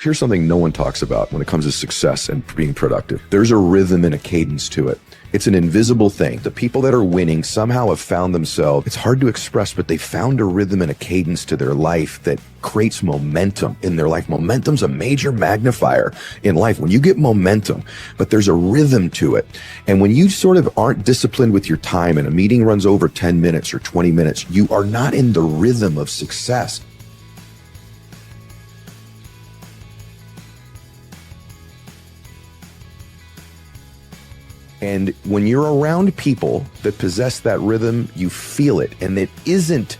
Here's something no one talks about when it comes to success and being productive. There's a rhythm and a cadence to it. It's an invisible thing. The people that are winning somehow have found themselves, it's hard to express, but they found a rhythm and a cadence to their life that creates momentum in their life. Momentum's a major magnifier in life. When you get momentum, but there's a rhythm to it. And when you sort of aren't disciplined with your time and a meeting runs over 10 minutes or 20 minutes, you are not in the rhythm of success. And when you're around people that possess that rhythm, you feel it. And it isn't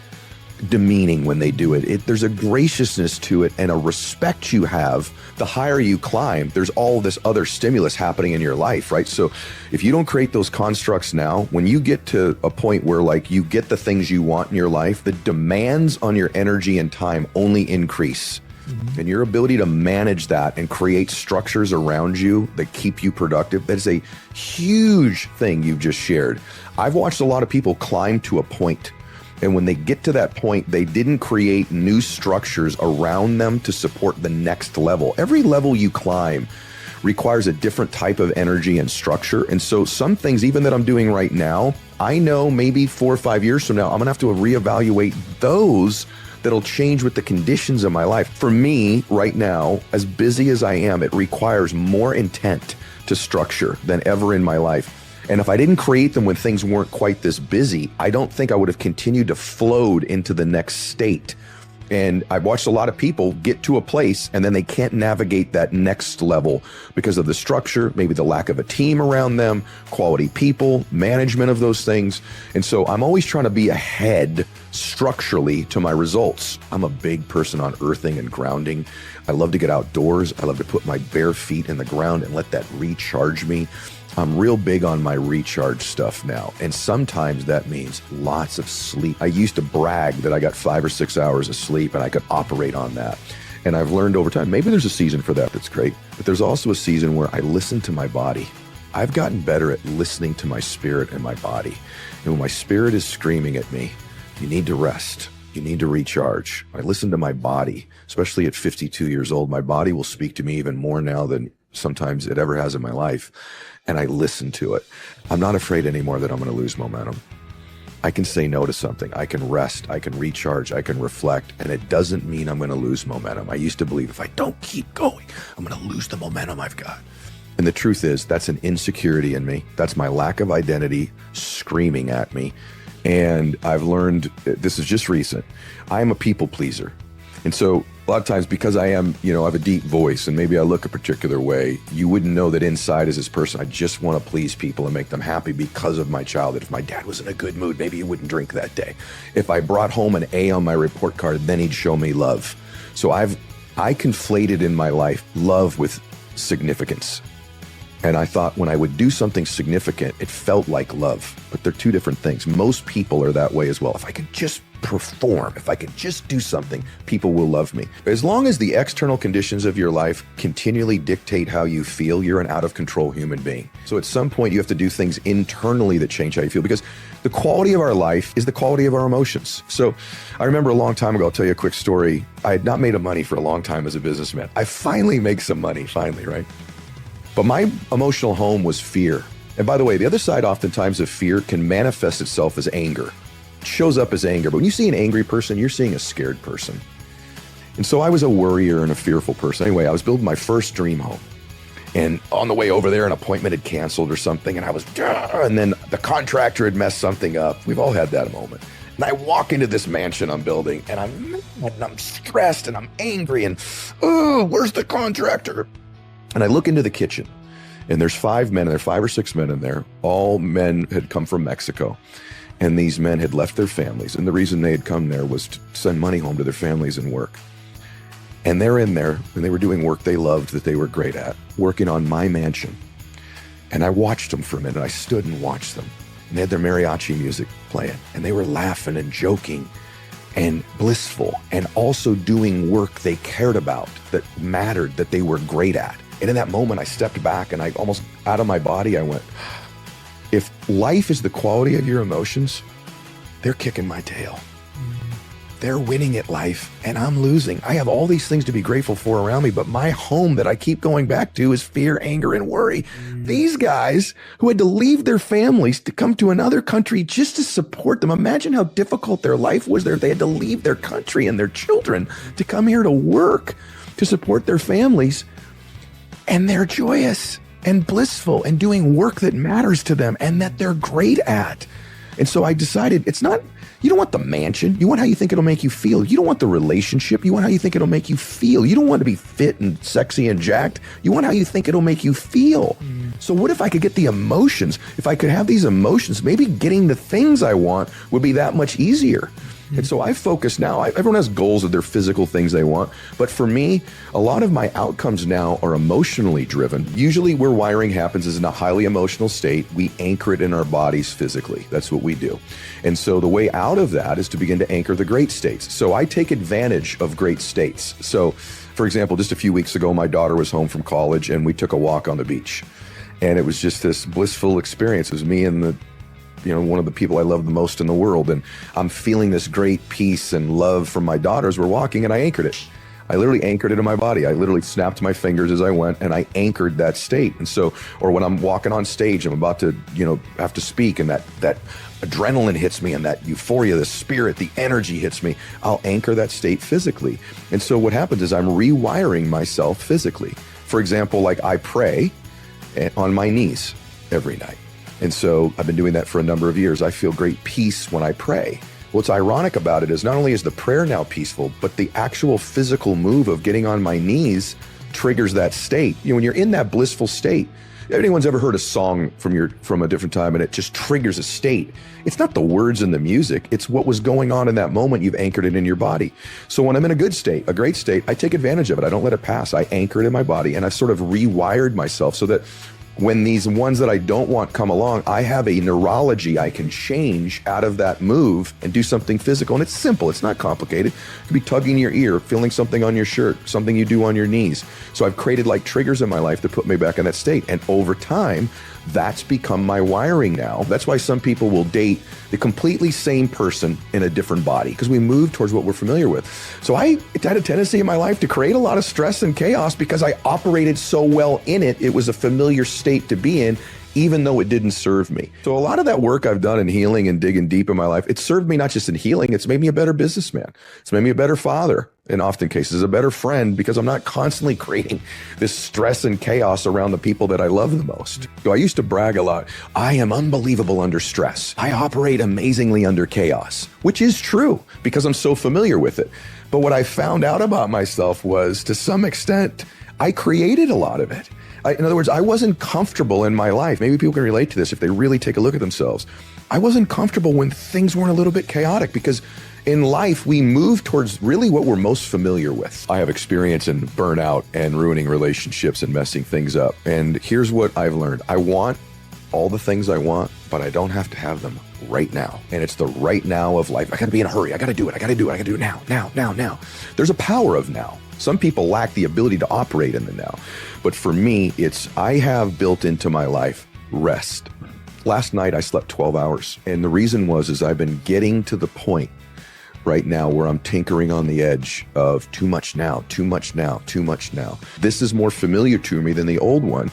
demeaning when they do it. There's a graciousness to it and a respect you have. The higher you climb, there's all this other stimulus happening in your life, right? So if you don't create those constructs now, when you get to a point where like you get the things you want in your life, the demands on your energy and time only increase. And your ability to manage that and create structures around you that keep you productive, that is a huge thing you've just shared. I've watched a lot of people climb to a point, and when they get to that point, they didn't create new structures around them to support the next level. Every level you climb requires a different type of energy and structure. And so some things, even that I'm doing right now, I know maybe 4 or 5 years from now, I'm gonna have to reevaluate those that'll change with the conditions of my life. For me, right now, as busy as I am, it requires more intent to structure than ever in my life. And if I didn't create them when things weren't quite this busy, I don't think I would have continued to float into the next state. And I've watched a lot of people get to a place and then they can't navigate that next level because of the structure, maybe the lack of a team around them, quality people, management of those things. And so I'm always trying to be ahead structurally to my results. I'm a big person on earthing and grounding. I love to get outdoors. I love to put my bare feet in the ground and let that recharge me. I'm real big on my recharge stuff now. And sometimes that means lots of sleep. I used to brag that I got 5 or 6 hours of sleep and I could operate on that. And I've learned over time, maybe there's a season for that that's great, but there's also a season where I listen to my body. I've gotten better at listening to my spirit and my body. And when my spirit is screaming at me, you need to rest. You need to recharge. I listen to my body, especially at 52 years old. My body will speak to me even more now than sometimes it ever has in my life. And I listen to it. I'm not afraid anymore that I'm going to lose momentum. I can say no to something. I can rest. I can recharge. I can reflect. And it doesn't mean I'm going to lose momentum. I used to believe if I don't keep going, I'm going to lose the momentum I've got. And the truth is that's an insecurity in me. That's my lack of identity screaming at me. And I've learned, this is just recent, I am a people pleaser. And so a lot of times because I am, I have a deep voice and maybe I look a particular way, you wouldn't know that inside is this person. I just want to please people and make them happy because of my childhood. If my dad was in a good mood, maybe he wouldn't drink that day. If I brought home an A on my report card, then he'd show me love. So I conflated in my life love with significance. And I thought when I would do something significant, it felt like love, but they're two different things. Most people are that way as well. If I could just perform, if I could just do something, people will love me. As long as the external conditions of your life continually dictate how you feel, you're an out of control human being. So at some point you have to do things internally that change how you feel, because the quality of our life is the quality of our emotions. So I remember a long time ago, I'll tell you a quick story. I had not made a money for a long time as a businessman. I finally make some money, right? But my emotional home was fear. And by the way, the other side oftentimes of fear can manifest itself as anger. It shows up as anger, but when you see an angry person, you're seeing a scared person. And so I was a worrier and a fearful person. Anyway, I was building my first dream home. And on the way over there, an appointment had canceled or something, and I was, and then the contractor had messed something up. We've all had that moment. And I walk into this mansion I'm building, and I'm stressed, and I'm angry, and, where's the contractor? And I look into the kitchen, and there's 5 men, and there are 5 or 6 men in there. All men had come from Mexico, and these men had left their families. And the reason they had come there was to send money home to their families and work. And they're in there, and they were doing work they loved, that they were great at, working on my mansion. And I watched them for a minute. I stood and watched them. And they had their mariachi music playing, and they were laughing and joking and blissful, and also doing work they cared about, that mattered, that they were great at. And in that moment, I stepped back, and I almost out of my body, I went, if life is the quality of your emotions, they're kicking my tail. they're winning at life and I'm losing. I have all these things to be grateful for around me, but my home that I keep going back to is fear, anger, and worry. These guys who had to leave their families to come to another country just to support them. Imagine how difficult their life was there. They had to leave their country and their children to come here to work to support their families. And they're joyous and blissful and doing work that matters to them and that they're great at. And so I decided you don't want the mansion. You want how you think it'll make you feel. You don't want the relationship. You want how you think it'll make you feel. You don't want to be fit and sexy and jacked. You want how you think it'll make you feel. So what if I could get the emotions? If I could have these emotions, maybe getting the things I want would be that much easier. And so I focus now, everyone has goals of their physical things they want. But for me, a lot of my outcomes now are emotionally driven. Usually where wiring happens is in a highly emotional state. We anchor it in our bodies physically. That's what we do. And so the way out of that is to begin to anchor the great states. So I take advantage of great states. So for example, just a few weeks ago, my daughter was home from college and we took a walk on the beach. And it was just this blissful experience. It was me and one of the people I love the most in the world. And I'm feeling this great peace and love from my daughter as we're walking, and I anchored it. I literally anchored it in my body. I literally snapped my fingers as I went and I anchored that state. And so, or when I'm walking on stage, I'm about to, have to speak and that adrenaline hits me and that euphoria, the spirit, the energy hits me, I'll anchor that state physically. And so what happens is I'm rewiring myself physically. For example, like I pray on my knees every night. And so I've been doing that for a number of years. I feel great peace when I pray. What's ironic about it is not only is the prayer now peaceful, but the actual physical move of getting on my knees triggers that state. When you're in that blissful state, if anyone's ever heard a song from a different time and it just triggers a state, it's not the words and the music, it's what was going on in that moment. You've anchored it in your body. So when I'm in a good state, a great state, I take advantage of it. I don't let it pass. I anchor it in my body and I sort of rewired myself so that when these ones that I don't want come along, I have a neurology I can change out of that move and do something physical. And it's simple. It's not complicated. It could be tugging your ear, feeling something on your shirt, something you do on your knees. So I've created like triggers in my life to put me back in that state. And over time, that's become my wiring now. That's why some people will date the completely same person in a different body because we move towards what we're familiar with. So I had a tendency in my life to create a lot of stress and chaos because I operated so well in it. It was a familiar state to be in, even though it didn't serve me. So a lot of that work I've done in healing and digging deep in my life, it served me not just in healing, it's made me a better businessman. It's made me a better father, in often cases, a better friend, because I'm not constantly creating this stress and chaos around the people that I love the most. So I used to brag a lot. I am unbelievable under stress. I operate amazingly under chaos, which is true because I'm so familiar with it. But what I found out about myself was, to some extent, I created a lot of it. In other words, I wasn't comfortable in my life. Maybe people can relate to this if they really take a look at themselves. I wasn't comfortable when things weren't a little bit chaotic because in life, we move towards really what we're most familiar with. I have experience in burnout and ruining relationships and messing things up. And here's what I've learned. I want all the things I want, but I don't have to have them right now. And it's the right now of life. I gotta be in a hurry. I gotta do it. I gotta do it now. There's a power of now. Some people lack the ability to operate in the now. But for me, I have built into my life rest. Last night, I slept 12 hours. And the reason is I've been getting to the point right now where I'm tinkering on the edge of too much now, too much now, too much now. This is more familiar to me than the old one